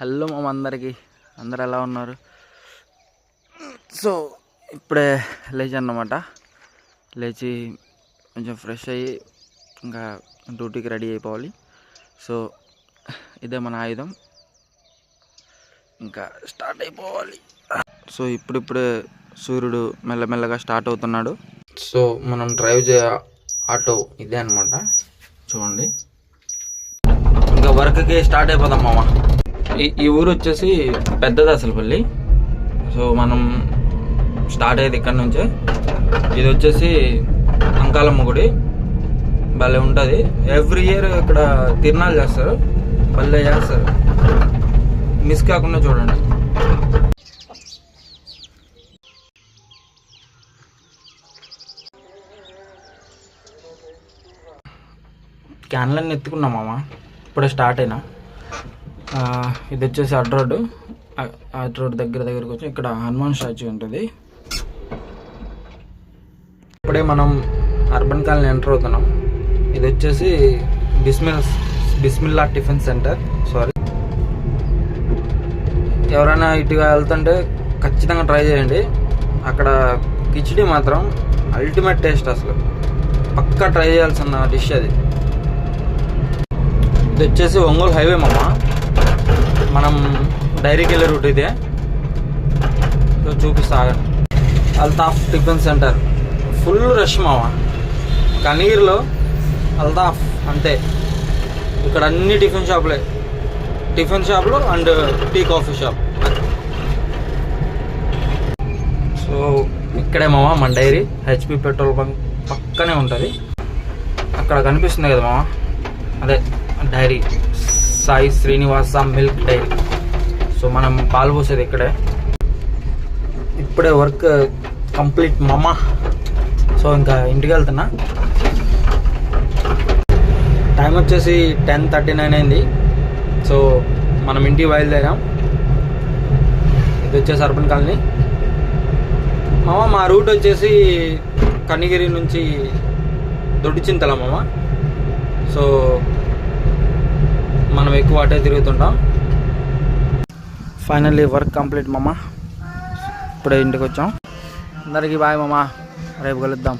Hello మామ అందరికీ, అందరు ఎలా ఉన్నారు? సో ఇప్పుడే లేచాను, లేచి కొంచెం ఫ్రెష్ అయ్యి ఇంకా డ్యూటీకి రెడీ అయిపోవాలి. సో ఇదే మన ఆయుధం, ఇంకా స్టార్ట్ అయిపోవాలి. సో ఇప్పుడిప్పుడే సూర్యుడు మెల్లమెల్లగా స్టార్ట్ అవుతున్నాడు. సో మనం డ్రైవ్ చేయ ఆటో ఇదే అనమాట. చూడండి, ఇంకా వర్క్కి స్టార్ట్ అయిపోదాం మామ. ఈ ఊరు వచ్చేసి పెద్దది అసలుపల్లి. సో మనం స్టార్ట్ అయ్యేది ఇక్కడ నుంచే. ఇది వచ్చేసి అంకాలమ్మ గుడి, భలే ఉంటుంది. ఎవ్రీ ఇయర్ ఇక్కడ తిరునాళ్ళు చేస్తారు, భలే చేస్తారు, మిస్ కాకుండా చూడండి. క్యాన్లన్నీ ఎత్తుకున్నాం మామ, ఇప్పుడే స్టార్ట్ అయినా. ఇది వచ్చేసి అడ్ రోడ్ దగ్గరకు వచ్చి ఇక్కడ హనుమాన్ స్టాచ్యూ ఉంటుంది. ఇప్పుడే మనం అర్బన్ కాలనీ ఎంటర్ అవుతున్నాం. ఇది వచ్చేసి బిస్మిల్లా టిఫిన్ సెంటర్. సారీ, ఎవరైనా ఇటుగా వెళ్తుంటే ఖచ్చితంగా ట్రై చేయండి. అక్కడ కిచిడి మాత్రం అల్టిమేట్ టేస్ట్, అసలు పక్కా ట్రై చేయాల్సిన డిష్ అది. ఇది వచ్చేసి ఒంగోలు హైవే మామ, మనం డైరీకి వెళ్ళే రూట్ ఇదే. సో చూపిస్తా. Altaf tiffin centre full rush మామ. కనీర్లో అల్తాఫ్ అంతే, ఇక్కడ అన్ని టిఫిన్ షాపులు and tea coffee shop. So ఇక్కడే మామ మన డైరీ, హెచ్పి పెట్రోల్ బంక్ పక్కనే ఉంటుంది. అక్కడ కనిపిస్తుంది కదా మామ, అదే dairy, Sai Srinivasa milk dairy. So మనం పాలు పోసేది ఇక్కడే. ఇప్పుడే వర్క్ కంప్లీట్ మామ. సో ఇంకా ఇంటికి వెళ్తున్నా. టైం వచ్చేసి 10:39 అయింది. సో మనం ఇంటికి బయలుదేరాం. ఇది వచ్చేసి అర్బన్ కాలనీ మామ. మా రూట్ వచ్చేసి కనిగిరి నుంచి దొడ్డిచింతల మామ. సో మనం ఎక్కువ అటే తిరుగుతుంటాం. ఫైనల్లీ వర్క్ కంప్లీట్ మామ. ఇప్పుడే ఇంటికి వచ్చాం. అందరికీ బాయ్ మామ, రేపు కలుద్దాం.